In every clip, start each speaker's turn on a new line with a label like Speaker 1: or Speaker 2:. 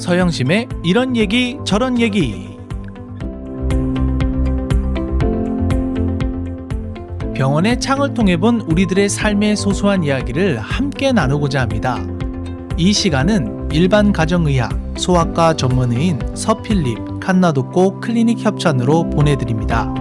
Speaker 1: 서영심의 이런 얘기 저런 얘기. 병원의 창을 통해 본 우리들의 삶의 소소한 이야기를 함께 나누고자 합니다. 이 시간은 일반 가정의학, 소아과 전문의인 서필립 칸나독고 클리닉 협찬으로 보내드립니다.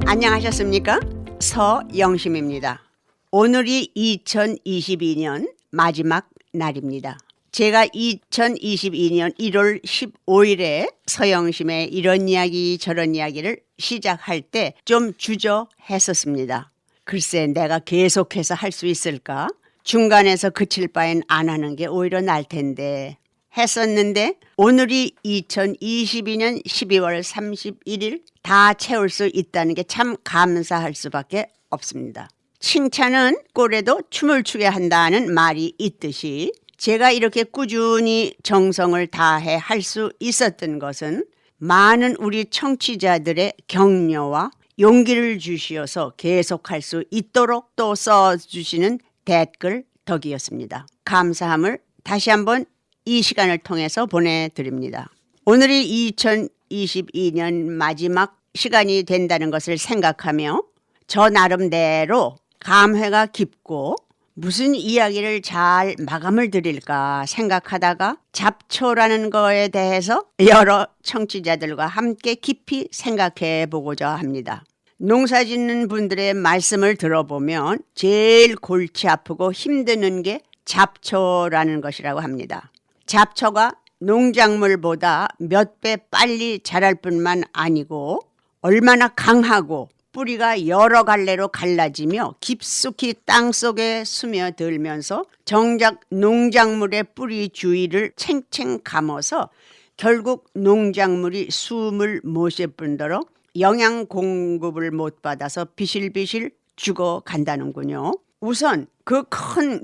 Speaker 2: 안녕하셨습니까? 서영심입니다. 오늘이 2022년 마지막 날입니다. 제가 2022년 1월 15일에 서영심의 이런 이야기 저런 이야기를 시작할 때 좀 주저했었습니다. 글쎄 내가 계속해서 할 수 있을까? 중간에서 그칠 바엔 안 하는 게 오히려 나을 텐데 했었는데 오늘이 2022년 12월 31일 다 채울 수 있다는 게 참 감사할 수밖에 없습니다. 칭찬은 꼴에도 춤을 추게 한다는 말이 있듯이 제가 이렇게 꾸준히 정성을 다해 할 수 있었던 것은 많은 우리 청취자들의 격려와 용기를 주시어서 계속할 수 있도록 또 써주시는 댓글 덕이었습니다. 감사함을 다시 한번 이 시간을 통해서 보내드립니다. 오늘이 2022년 마지막 시간이 된다는 것을 생각하며 저 나름대로 감회가 깊고 무슨 이야기를 잘 마감을 드릴까 생각하다가 잡초라는 거에 대해서 여러 청취자들과 함께 깊이 생각해 보고자 합니다. 농사 짓는 분들의 말씀을 들어보면 제일 골치 아프고 힘드는 게 잡초라는 것이라고 합니다. 잡초가 농작물보다 몇 배 빨리 자랄 뿐만 아니고 얼마나 강하고 뿌리가 여러 갈래로 갈라지며 깊숙이 땅속에 스며들면서 정작 농작물의 뿌리 주위를 챙챙 감아서 결국 농작물이 숨을 못 쉴 뿐더러 영양 공급을 못 받아서 비실비실 죽어간다는군요. 우선 그 큰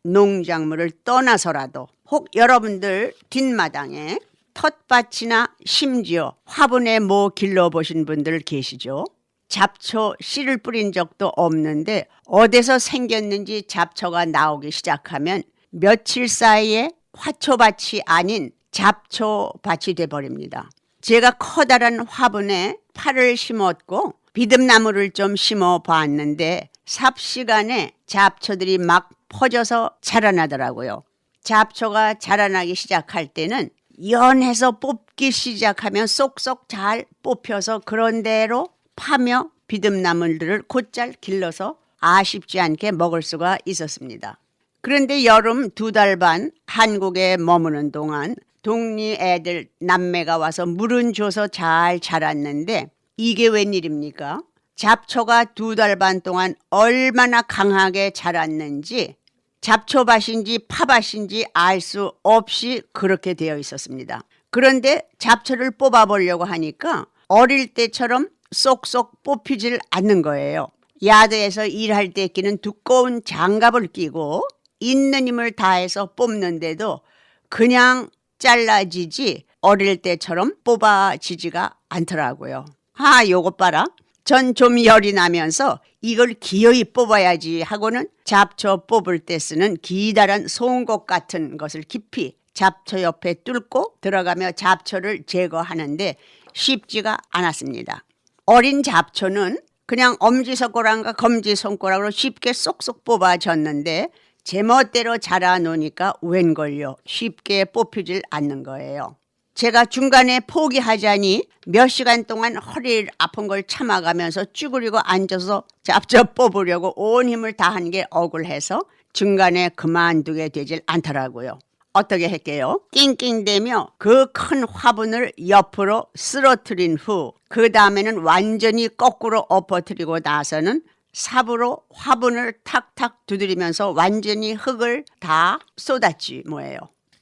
Speaker 2: 농작물을 떠나서라도 혹 여러분들 뒷마당에 텃밭이나 심지어 화분에 뭐 길러보신 분들 계시죠? 잡초 씨를 뿌린 적도 없는데 어디서 생겼는지 잡초가 나오기 시작하면 며칠 사이에 화초밭이 아닌 잡초밭이 돼버립니다. 제가 커다란 화분에 파를 심었고 비듬나무를 좀 심어봤는데 삽시간에 잡초들이 막 퍼져서 자라나더라고요. 잡초가 자라나기 시작할 때는 연해서 뽑기 시작하면 쏙쏙 잘 뽑혀서 그런 대로 파며 비듬나물들을 곧잘 길러서 아쉽지 않게 먹을 수가 있었습니다. 그런데 여름 2달 반 한국에 머무는 동안 동리 애들 남매가 와서 물은 줘서 잘 자랐는데 이게 웬일입니까? 잡초가 2달 반 동안 얼마나 강하게 자랐는지 잡초밭인지 파밭인지 알 수 없이 그렇게 되어 있었습니다. 그런데 잡초를 뽑아보려고 하니까 어릴 때처럼 쏙쏙 뽑히질 않는 거예요. 야드에서 일할 때 끼는 두꺼운 장갑을 끼고 있는 힘을 다해서 뽑는데도 그냥 잘라지지 어릴 때처럼 뽑아지지가 않더라고요. 요것 봐라. 전 좀 열이 나면서 이걸 기어이 뽑아야지 하고는 잡초 뽑을 때 쓰는 기다란 송곳 같은 것을 깊이 잡초 옆에 뚫고 들어가며 잡초를 제거하는데 쉽지가 않았습니다. 어린 잡초는 그냥 엄지손가락과 검지손가락으로 쉽게 쏙쏙 뽑아졌는데 제멋대로 자라놓으니까 웬걸요 쉽게 뽑히질 않는 거예요. 제가 중간에 포기하자니 몇 시간 동안 허리 아픈 걸 참아가면서 쭈그리고 앉아서 잡초 뽑으려고 온 힘을 다한 게 억울해서 중간에 그만두게 되질 않더라고요. 어떻게 할게요? 낑낑대며 그 큰 화분을 옆으로 쓰러뜨린 후 그 다음에는 완전히 거꾸로 엎어뜨리고 나서는 삽으로 화분을 탁탁 두드리면서 완전히 흙을 다 쏟았지 뭐예요.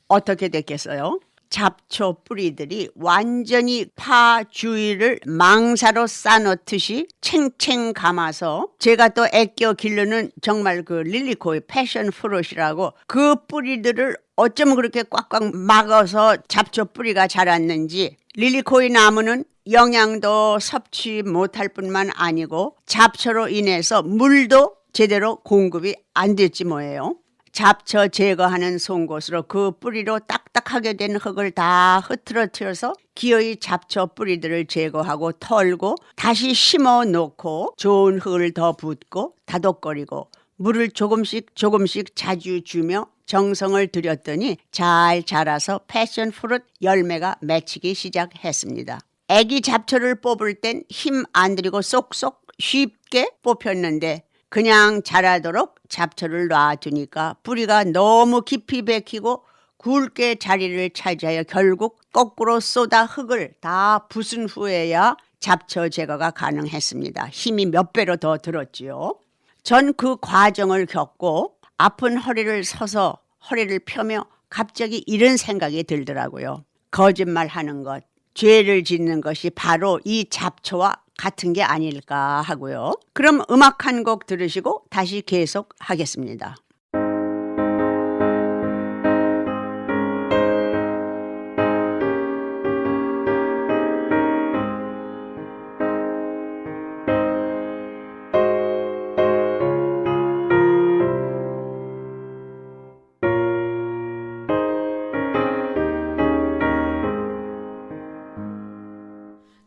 Speaker 2: 어떻게 됐겠어요? 잡초 뿌리들이 완전히 파 주위를 망사로 싸놓듯이 챙챙 감아서 제가 또 아껴 기르는 정말 그 릴리코이 패션 프루트이라고 그 뿌리들을 어쩌면 그렇게 꽉꽉 막아서 잡초 뿌리가 자랐는지 릴리코이 나무는 영양도 섭취 못할 뿐만 아니고 잡초로 인해서 물도 제대로 공급이 안 됐지 뭐예요. 잡초 제거하는 송곳으로 그 뿌리로 딱딱하게 된 흙을 다 흐트러뜨려서 기어이 잡초 뿌리들을 제거하고 털고 다시 심어 놓고 좋은 흙을 더 붓고 다독거리고 물을 조금씩 자주 주며 정성을 들였더니 잘 자라서 패션 프루트 열매가 맺히기 시작했습니다. 애기 잡초를 뽑을 땐 힘 안 들이고 쏙쏙 쉽게 뽑혔는데 그냥 자라도록 잡초를 놔두니까 뿌리가 너무 깊이 박히고 굵게 자리를 차지하여 결국 거꾸로 쏟아 흙을 다 부순 후에야 잡초 제거가 가능했습니다. 힘이 몇 배로 더 들었지요. 전 그 과정을 겪고 아픈 허리를 서서 허리를 펴며 갑자기 이런 생각이 들더라고요. 거짓말하는 것, 죄를 짓는 것이 바로 이 잡초와 같은 게 아닐까 하고요. 그럼 음악 한 곡 들으시고 다시 계속 하겠습니다.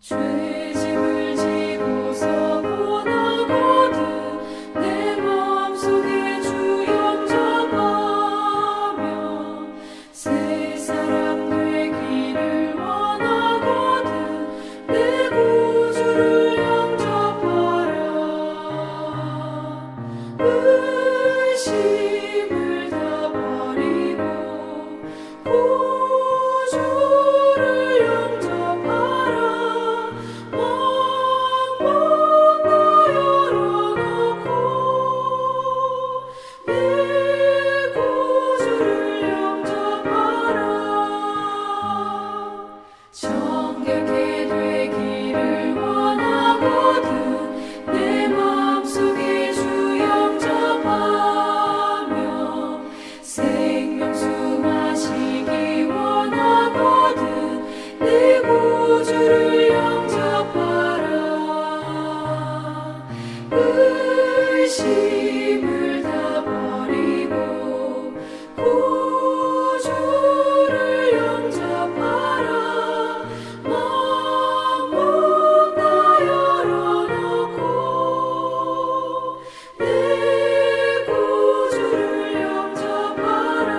Speaker 3: 죄짐을 지고서 고나거든 내 마음속에 주 영접하며 새 사람 되기를 원하거든 내 구주를 영접하라. 의심을 다 버리고 구주를 영접하라. 정결케 되기를 원하거든 내 마음속에 주 영접하며 생명수 마시기 원하거든 내 구주를 영접하라. 의심을 다 버리고 구주를 영접하라. 마음문 다 열어놓고 내 구주를 영접하라.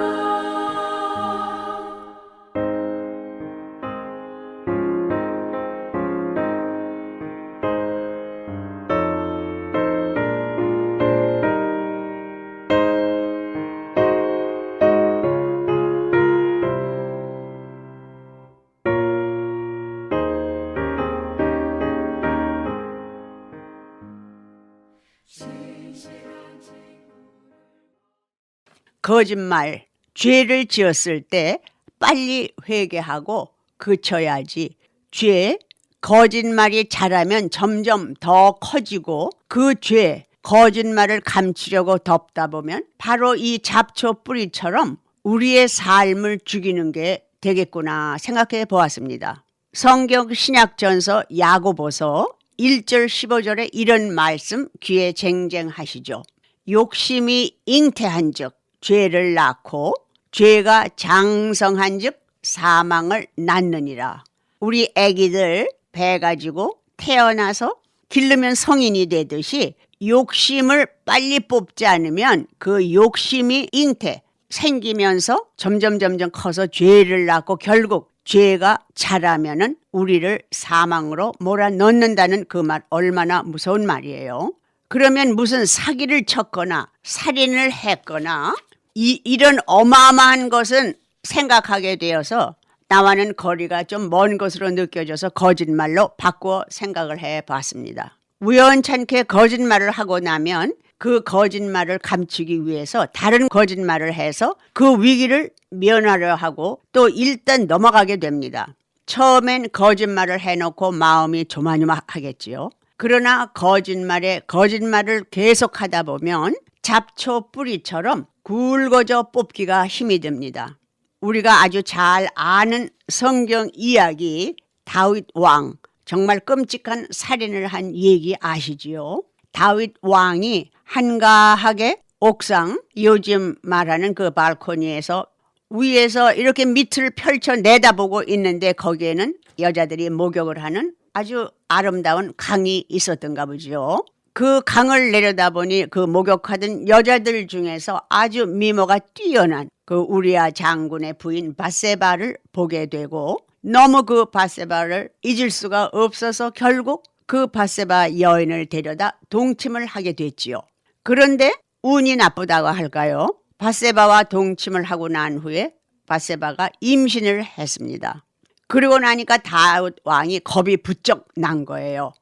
Speaker 2: 거짓말, 죄를 지었을 때 빨리 회개하고 그쳐야지. 죄, 거짓말이 자라면 점점 더 커지고 그 죄, 거짓말을 감추려고 덮다 보면 바로 이 잡초 뿌리처럼 우리의 삶을 죽이는 게 되겠구나 생각해 보았습니다. 성경 신약전서 야고보서 1절 15절에 이런 말씀 귀에 쟁쟁하시죠. 욕심이 잉태한 즉 죄를 낳고 죄가 장성한 즉 사망을 낳느니라. 우리 애기들 배 가지고 태어나서 기르면 성인이 되듯이 욕심을 빨리 뽑지 않으면 그 욕심이 잉태 생기면서 점점 커서 죄를 낳고 결국 죄가 자라면은 우리를 사망으로 몰아넣는다는 그 말 얼마나 무서운 말이에요. 그러면 무슨 사기를 쳤거나 살인을 했거나 이런 어마어마한 것은 생각하게 되어서 나와는 거리가 좀 먼 것으로 느껴져서 거짓말로 바꾸어 생각을 해봤습니다. 우연찮게 거짓말을 하고 나면 그 거짓말을 감추기 위해서 다른 거짓말을 해서 그 위기를 면하려 하고 또 일단 넘어가게 됩니다. 처음엔 거짓말을 해놓고 마음이 조마조마하겠지요. 그러나 거짓말을 계속하다 보면 잡초 뿌리처럼 굵어져 뽑기가 힘이 듭니다. 우리가 아주 잘 아는 성경 이야기 다윗 왕, 정말 끔찍한 살인을 한 얘기 아시지요? 다윗 왕이 한가하게 옥상, 요즘 말하는 그 발코니에서 위에서 이렇게 밑을 펼쳐 내다보고 있는데 거기에는 여자들이 목욕을 하는 아주 아름다운 강이 있었던가 보죠. 그 강을 내려다보니 그 목욕하던 여자들 중에서 아주 미모가 뛰어난 그 우리아 장군의 부인 밧세바를 보게 되고 너무 그 밧세바를 잊을 수가 없어서 결국 그 밧세바 여인을 데려다 동침을 하게 됐지요. 그런데 운이 나쁘다고 할까요? 밧세바와 동침을 하고 난 후에 밧세바가 임신을 했습니다. 그러고 나니까 다윗 왕이 겁이 부쩍 난 거예요.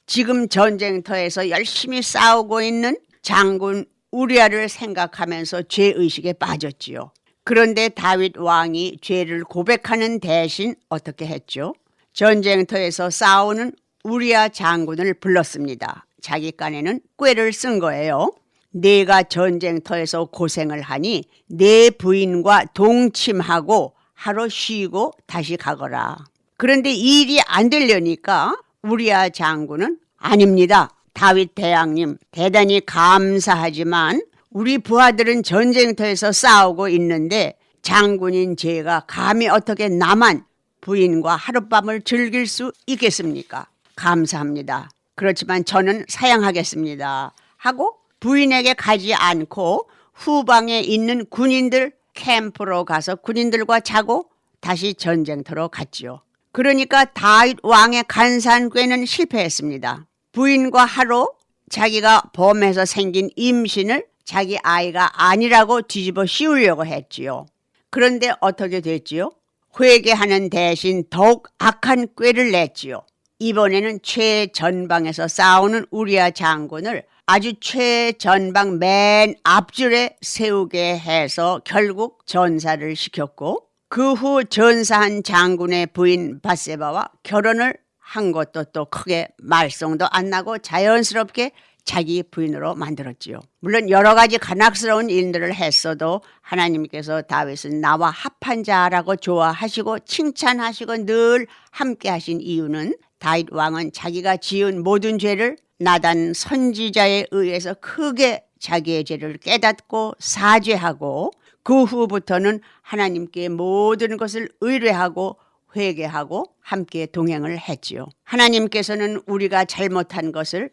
Speaker 2: 지금 전쟁터에서 열심히 싸우고 있는 장군 우리아를 생각하면서 죄의식에 빠졌지요. 그런데 다윗 왕이 죄를 고백하는 대신 어떻게 했죠? 전쟁터에서 싸우는 우리아 장군을 불렀습니다. 자기 깐에는 꾀를 쓴 거예요. 내가 전쟁터에서 고생을 하니 내 부인과 동침하고 하루 쉬고 다시 가거라. 그런데 이 일이 안 되려니까 우리아 장군은 아닙니다. 다윗 대왕님 대단히 감사하지만 우리 부하들은 전쟁터에서 싸우고 있는데 장군인 제가 감히 어떻게 나만 부인과 하룻밤을 즐길 수 있겠습니까? 감사합니다. 그렇지만 저는 사양하겠습니다. 하고 부인에게 가지 않고 후방에 있는 군인들 캠프로 가서 군인들과 자고 다시 전쟁터로 갔지요. 그러니까 다윗 왕의 간사한 꾀는 실패했습니다. 부인과 하루 자기가 범해서 생긴 임신을 자기 아이가 아니라고 뒤집어 씌우려고 했지요. 그런데 어떻게 됐지요? 회개하는 대신 더욱 악한 꾀를 냈지요. 이번에는 최전방에서 싸우는 우리아 장군을 아주 최전방 맨 앞줄에 세우게 해서 결국 전사를 시켰고 그 후 전사한 장군의 부인 밧세바와 결혼을 한 것도 또 크게 말썽도 안 나고 자연스럽게 자기 부인으로 만들었지요. 물론 여러 가지 간악스러운 일들을 했어도 하나님께서 다윗은 나와 합한 자라고 좋아하시고 칭찬하시고 늘 함께 하신 이유는 다윗 왕은 자기가 지은 모든 죄를 나단 선지자에 의해서 크게 자기의 죄를 깨닫고 사죄하고 그 후부터는 하나님께 모든 것을 의뢰하고 회개하고 함께 동행을 했지요. 하나님께서는 우리가 잘못한 것을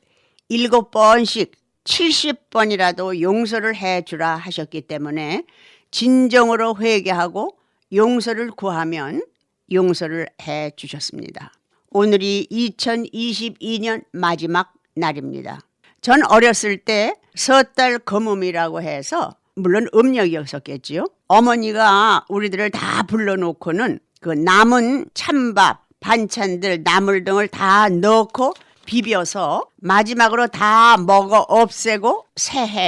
Speaker 2: 7번씩 70번이라도 용서를 해주라 하셨기 때문에 진정으로 회개하고 용서를 구하면 용서를 해주셨습니다. 오늘이 2022년 마지막 날입니다. 전 어렸을 때 섣달 거음이라고 해서 물론 음력이었었겠지요. 어머니가 우리들을 다 불러놓고는 그 남은 찬밥, 반찬들, 나물 등을 다 넣고 비벼서 마지막으로 다 먹어 없애고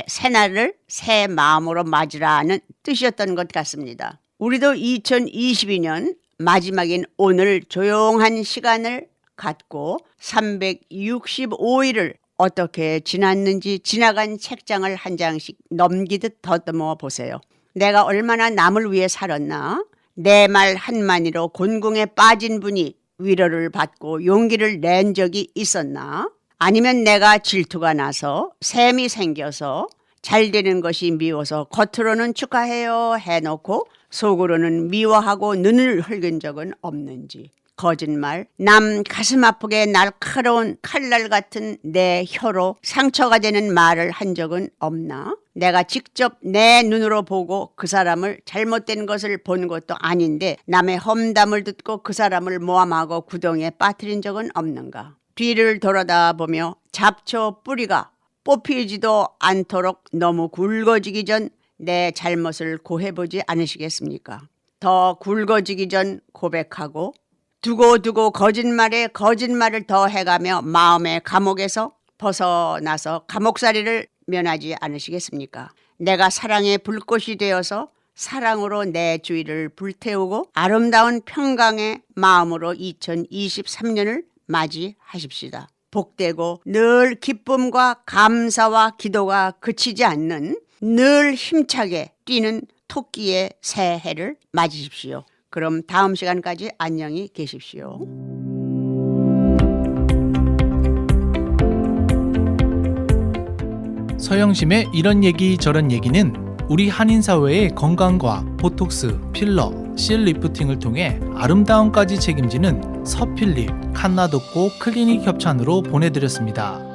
Speaker 2: 새날을 새 마음으로 맞으라는 뜻이었던 것 같습니다. 우리도 2022년 마지막인 오늘 조용한 시간을 갖고 365일을 어떻게 지났는지 지나간 책장을 한 장씩 넘기듯 더듬어 보세요. 내가 얼마나 남을 위해 살았나? 내 말 한마디로 곤궁에 빠진 분이 위로를 받고 용기를 낸 적이 있었나? 아니면 내가 질투가 나서 샘이 생겨서 잘 되는 것이 미워서 겉으로는 축하해요 해놓고 속으로는 미워하고 눈을 흘긴 적은 없는지. 거짓말, 남 가슴 아프게 날카로운 칼날 같은 내 혀로 상처가 되는 말을 한 적은 없나? 내가 직접 내 눈으로 보고 그 사람을 잘못된 것을 본 것도 아닌데 남의 험담을 듣고 그 사람을 모함하고 구덩이에 빠뜨린 적은 없는가? 뒤를 돌아다보며 잡초 뿌리가 뽑히지도 않도록 너무 굵어지기 전 내 잘못을 고해보지 않으시겠습니까? 더 굵어지기 전 고백하고 두고두고 거짓말에 거짓말을 더 해가며 마음의 감옥에서 벗어나서 감옥살이를 면하지 않으시겠습니까? 내가 사랑의 불꽃이 되어서 사랑으로 내 주위를 불태우고 아름다운 평강의 마음으로 2023년을 맞이하십시다. 복되고 늘 기쁨과 감사와 기도가 그치지 않는 늘 힘차게 뛰는 토끼의 새해를 맞으십시오. 그럼 다음 시간까지 안녕히 계십시오.
Speaker 1: 서영심의 이런 얘기 저런 얘기는 우리 한인사회의 건강과 보톡스, 필러, 실 리프팅을 통해 아름다움까지 책임지는 서필립, 칸나독고 클리닉 협찬으로 보내드렸습니다.